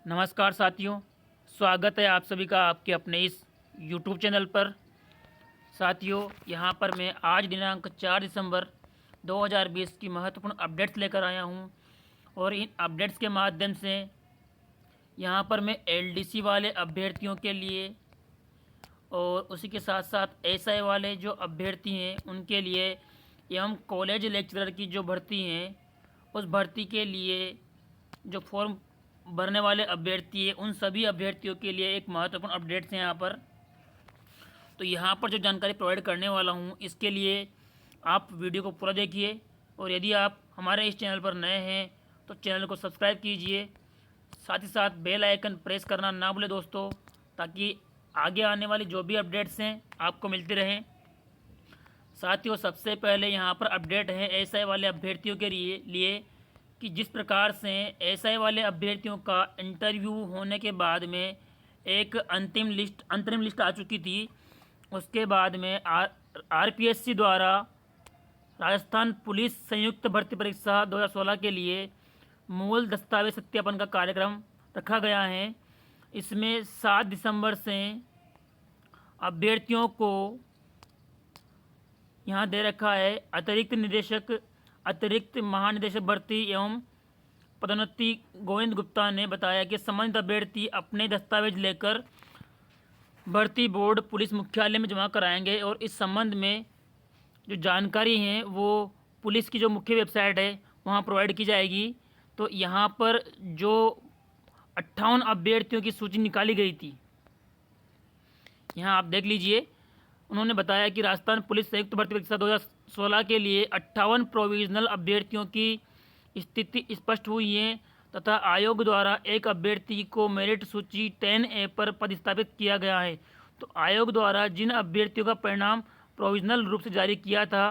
नमस्कार साथियों, स्वागत है आप सभी का आपके अपने इस YouTube चैनल पर। साथियों, यहाँ पर मैं आज दिनांक 4 दिसंबर 2020 की महत्वपूर्ण अपडेट्स लेकर आया हूँ और इन अपडेट्स के माध्यम से यहाँ पर मैं LDC वाले अभ्यर्थियों के लिए और उसी के साथ साथ SI वाले जो अभ्यर्थी हैं उनके लिए एवं कॉलेज लेक्चरर की जो भर्ती हैं उस भर्ती के लिए जो फॉर्म भरने वाले अभ्यर्थी हैं उन सभी अभ्यर्थियों के लिए एक महत्वपूर्ण अपडेट्स हैं यहाँ पर। तो यहाँ पर जो जानकारी प्रोवाइड करने वाला हूँ इसके लिए आप वीडियो को पूरा देखिए और यदि आप हमारे इस चैनल पर नए हैं तो चैनल को सब्सक्राइब कीजिए, साथ ही साथ बेल आइकन प्रेस करना ना भूलें दोस्तों, ताकि आगे आने वाली जो भी अपडेट्स हैं आपको मिलती रहें। साथियों, सबसे पहले यहाँ पर अपडेट है एसआई वाले अभ्यर्थियों के लिए कि जिस प्रकार से एसआई वाले अभ्यर्थियों का इंटरव्यू होने के बाद में एक अंतरिम लिस्ट आ चुकी थी। उसके बाद में आरपीएससी द्वारा राजस्थान पुलिस संयुक्त भर्ती परीक्षा 2016 के लिए मूल दस्तावेज सत्यापन का कार्यक्रम रखा गया है। इसमें 7 दिसंबर से अभ्यर्थियों को यहाँ दे रखा है। अतिरिक्त महानिदेशक भर्ती एवं पदोन्नति गोविंद गुप्ता ने बताया कि संबंधित अभ्यर्थी अपने दस्तावेज लेकर भर्ती बोर्ड पुलिस मुख्यालय में जमा कराएंगे और इस संबंध में जो जानकारी है वो पुलिस की जो मुख्य वेबसाइट है वहाँ प्रोवाइड की जाएगी। तो यहाँ पर जो 58 अभ्यर्थियों की सूची निकाली गई थी, यहाँ आप देख लीजिए। उन्होंने बताया कि राजस्थान पुलिस संयुक्त भर्ती परीक्षा 2016 के लिए 58 प्रोविजनल अभ्यर्थियों की स्थिति स्पष्ट हुई है तथा आयोग द्वारा एक अभ्यर्थी को मेरिट सूची 10A पर पदस्थापित किया गया है। तो आयोग द्वारा जिन अभ्यर्थियों का परिणाम प्रोविजनल रूप से जारी किया था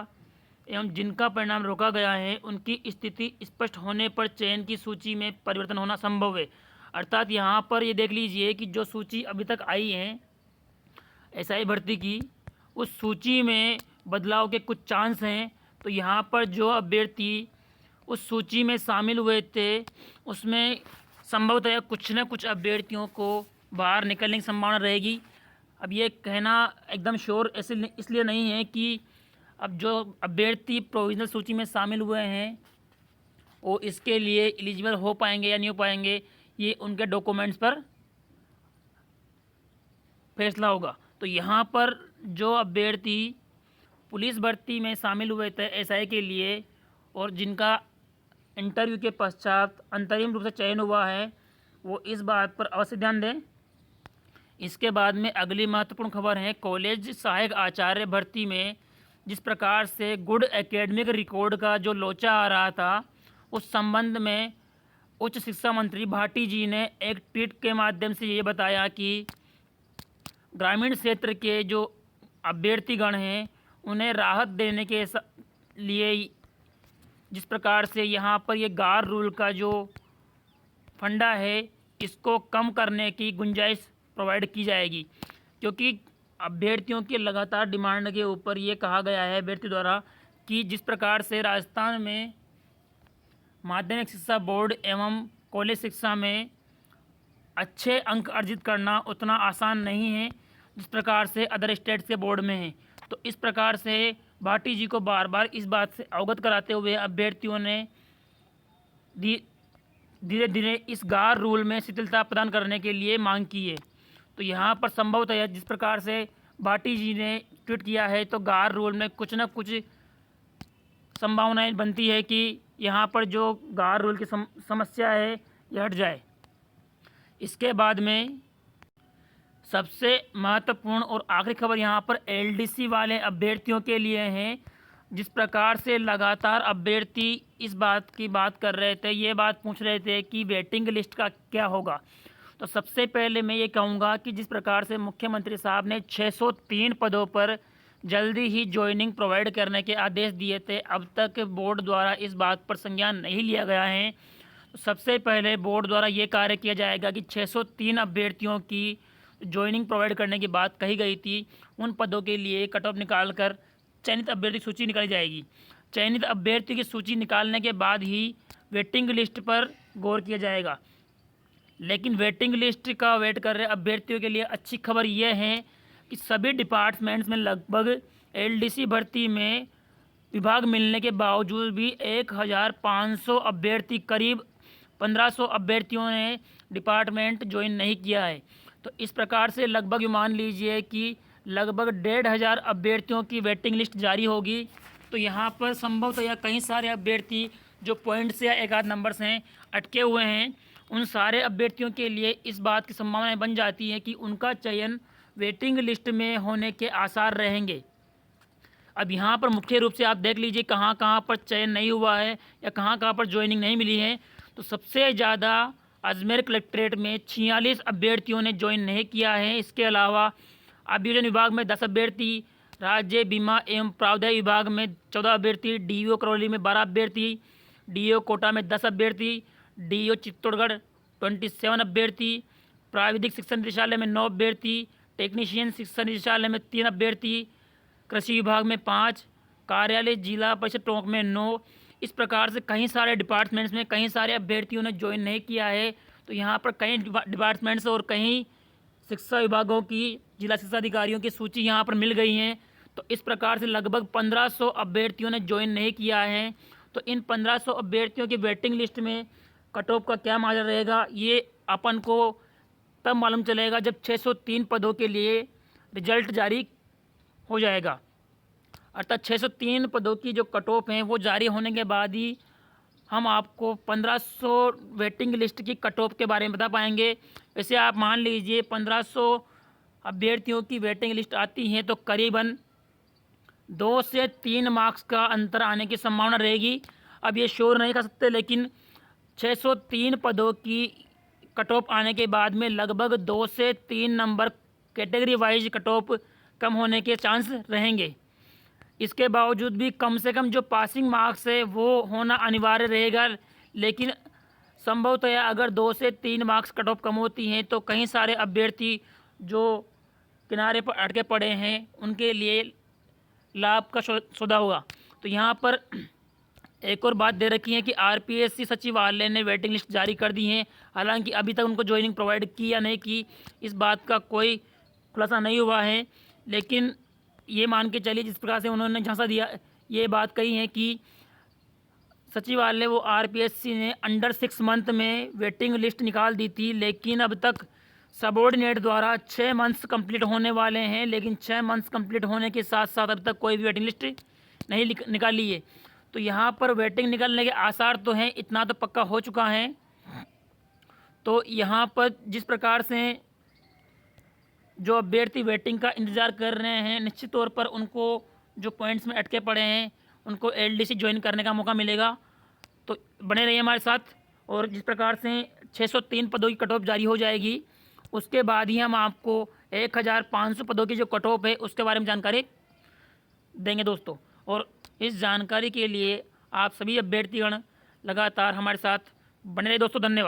एवं जिनका परिणाम रोका गया है उनकी स्थिति स्पष्ट होने पर चयन की सूची में परिवर्तन होना संभव है। अर्थात यहाँ पर ये देख लीजिए कि जो सूची अभी तक आई है एसआई भर्ती की, उस सूची में बदलाव के कुछ चांस हैं। तो यहाँ पर जो अभ्यर्थी उस सूची में शामिल हुए थे उसमें संभवतः कुछ न कुछ अभ्यर्थियों को बाहर निकलने की संभावना रहेगी। अब ये कहना एकदम श्योर इसलिए नहीं है कि अब जो अभ्यर्थी प्रोविजनल सूची में शामिल हुए हैं वो इसके लिए एलिजिबल हो पाएंगे या नहीं हो पाएंगे, ये उनके डॉक्यूमेंट्स पर फैसला होगा। तो यहाँ पर जो अभ्यर्थी पुलिस भर्ती में शामिल हुए थे एसआई के लिए और जिनका इंटरव्यू के पश्चात अंतरिम रूप से चयन हुआ है वो इस बात पर अवश्य ध्यान दें। इसके बाद में अगली महत्वपूर्ण खबर है कॉलेज सहायक आचार्य भर्ती में जिस प्रकार से गुड एकेडमिक रिकॉर्ड का जो लोचा आ रहा था उस संबंध में उच्च शिक्षा मंत्री भाटी जी ने एक ट्वीट के माध्यम से ये बताया कि ग्रामीण क्षेत्र के जो अभ्यर्थीगण हैं उन्हें राहत देने के लिए जिस प्रकार से यहाँ पर ये गार रूल का जो फंडा है इसको कम करने की गुंजाइश प्रोवाइड की जाएगी, क्योंकि अभ्यर्थियों की लगातार डिमांड के ऊपर ये कहा गया है अभ्यर्थी द्वारा कि जिस प्रकार से राजस्थान में माध्यमिक शिक्षा बोर्ड एवं कॉलेज शिक्षा में अच्छे अंक अर्जित करना उतना आसान नहीं है जिस प्रकार से अदर स्टेट्स के बोर्ड में है। तो इस प्रकार से भाटी जी को बार बार इस बात से अवगत कराते हुए अभ्यर्थियों ने धीरे धीरे इस गार रूल में शिथिलता प्रदान करने के लिए मांग की है। तो यहाँ पर संभवतः जिस प्रकार से भाटी जी ने ट्वीट किया है तो गार रूल में कुछ न कुछ संभावनाएं बनती है कि यहाँ पर जो गार रूल की समस्या है यह हट जाए। इसके बाद में सबसे महत्वपूर्ण और आखिरी खबर यहाँ पर एलडीसी वाले अभ्यर्थियों के लिए है। जिस प्रकार से लगातार अभ्यर्थी इस बात की बात कर रहे थे, ये बात पूछ रहे थे कि वेटिंग लिस्ट का क्या होगा। तो सबसे पहले मैं ये कहूँगा कि जिस प्रकार से मुख्यमंत्री साहब ने 603 पदों पर जल्दी ही ज्वाइनिंग प्रोवाइड करने के आदेश दिए थे, अब तक बोर्ड द्वारा इस बात पर संज्ञान नहीं लिया गया है। तो सबसे पहले बोर्ड द्वारा ये कार्य किया जाएगा कि 603 अभ्यर्थियों की ज्वाइनिंग प्रोवाइड करने की बात कही गई थी, उन पदों के लिए कट ऑफ निकाल कर चयनित अभ्यर्थी की सूची निकाली जाएगी। चयनित अभ्यर्थी की सूची निकालने के बाद ही वेटिंग लिस्ट पर गौर किया जाएगा। लेकिन वेटिंग लिस्ट का वेट कर रहे अभ्यर्थियों के लिए अच्छी खबर यह है कि सभी डिपार्टमेंट्स में लगभग एलडीसी भर्ती में विभाग मिलने के बावजूद भी 1500 अभ्यर्थी, करीब 1500 अभ्यर्थियों ने डिपार्टमेंट ज्वाइन नहीं किया है। तो इस प्रकार से लगभग मान लीजिए कि लगभग 1500 अभ्यर्थियों की वेटिंग लिस्ट जारी होगी। तो यहाँ पर संभवतः कई सारे अभ्यर्थी जो पॉइंट्स या एक आध नंबर्स हैं अटके हुए हैं, उन सारे अभ्यर्थियों के लिए इस बात की संभावना बन जाती है कि उनका चयन वेटिंग लिस्ट में होने के आसार रहेंगे। अब यहाँ पर मुख्य रूप से आप देख लीजिए कहाँ कहाँ पर चयन नहीं हुआ है या कहाँ कहाँ पर ज्वाइनिंग नहीं मिली है। तो सबसे ज़्यादा अजमेर कलेक्ट्रेट में 46 अभ्यर्थियों ने ज्वाइन नहीं किया है। इसके अलावा अभियोजन विभाग में 10 अभ्यर्थी, राज्य बीमा एवं प्रावधान विभाग में 14 अभ्यर्थी, डीईओ करौली में 12 अभ्यर्थी, डीईओ कोटा में 10 अभ्यर्थी, डीईओ चित्तौड़गढ़ 27 अभ्यर्थी, प्राविधिक शिक्षा निदेशालय में 9 अभ्यर्थी, टेक्नीशियन शिक्षा निदेशालय में 3 अभ्यर्थी, कृषि विभाग में 5, कार्यालय जिला परिषद टोंक में 9। इस प्रकार से कई सारे डिपार्टमेंट्स में कई सारे अभ्यर्थियों ने ज्वाइन नहीं किया है। तो यहाँ पर कई डिपार्टमेंट्स और कई शिक्षा विभागों की जिला शिक्षा अधिकारियों की सूची यहाँ पर मिल गई हैं। तो इस प्रकार से लगभग 1500 अभ्यर्थियों ने ज्वाइन नहीं किया है। तो इन 1500 अभ्यर्थियों की वेटिंग लिस्ट में कट ऑफ का क्या माजरा रहेगा, ये अपन को तब मालूम चलेगा जब 603 पदों के लिए रिजल्ट जारी हो जाएगा। अर्थात 603 पदों की जो कट ऑफ हैं वो जारी होने के बाद ही हम आपको 1500 वेटिंग लिस्ट की कट ऑफ के बारे में बता पाएंगे। वैसे आप मान लीजिए 1500 अभ्यर्थियों की वेटिंग लिस्ट आती है तो करीबन 2 से 3 मार्क्स का अंतर आने की संभावना रहेगी। अब ये श्योर नहीं कर सकते, लेकिन 603 पदों की कट ऑफ आने के बाद में लगभग 2 से 3 number category wise cut off कम होने के चांस रहेंगे। इसके बावजूद भी कम से कम जो पासिंग मार्क्स है वो होना अनिवार्य रहेगा। लेकिन संभवतः अगर 2 से 3 मार्क्स कट ऑफ कम होती हैं तो कई सारे अभ्यर्थी जो किनारे पर अटके पड़े हैं उनके लिए लाभ का सौदा होगा। तो यहाँ पर एक और बात दे रखी है कि आरपीएससी सचिवालय ने वेटिंग लिस्ट जारी कर दी है। हालांकि अभी तक उनको ज्वाइनिंग प्रोवाइड की या नहीं की इस बात का कोई खुलासा नहीं हुआ है, लेकिन ये मान के चलिए जिस प्रकार से उन्होंने झांसा दिया, ये बात कही है कि सचिवालय वो आरपीएससी ने अंडर 6 मंथ में वेटिंग लिस्ट निकाल दी थी। लेकिन अब तक सबॉर्डिनेट द्वारा 6 मंथ्स कंप्लीट होने वाले हैं, लेकिन 6 मंथ्स कंप्लीट होने के साथ साथ अब तक कोई भी वेटिंग लिस्ट नहीं निकाली है। तो यहाँ पर वेटिंग निकलने के आसार तो हैं, इतना तो पक्का हो चुका है। तो यहाँ पर जिस प्रकार से जो अभ्यर्थी वेटिंग का इंतज़ार कर रहे हैं, निश्चित तौर पर उनको जो पॉइंट्स में अटके पड़े हैं उनको एलडीसी ज्वाइन करने का मौका मिलेगा। तो बने रहिए हमारे साथ। और जिस प्रकार से 603 पदों की कट ऑफ जारी हो जाएगी उसके बाद ही हम आपको 1500 पदों की जो कट ऑफ है उसके बारे में जानकारी देंगे दोस्तों। और इस जानकारी के लिए आप सभी अभ्यर्थीगण लगातार हमारे साथ बने रहे दोस्तों। धन्यवाद।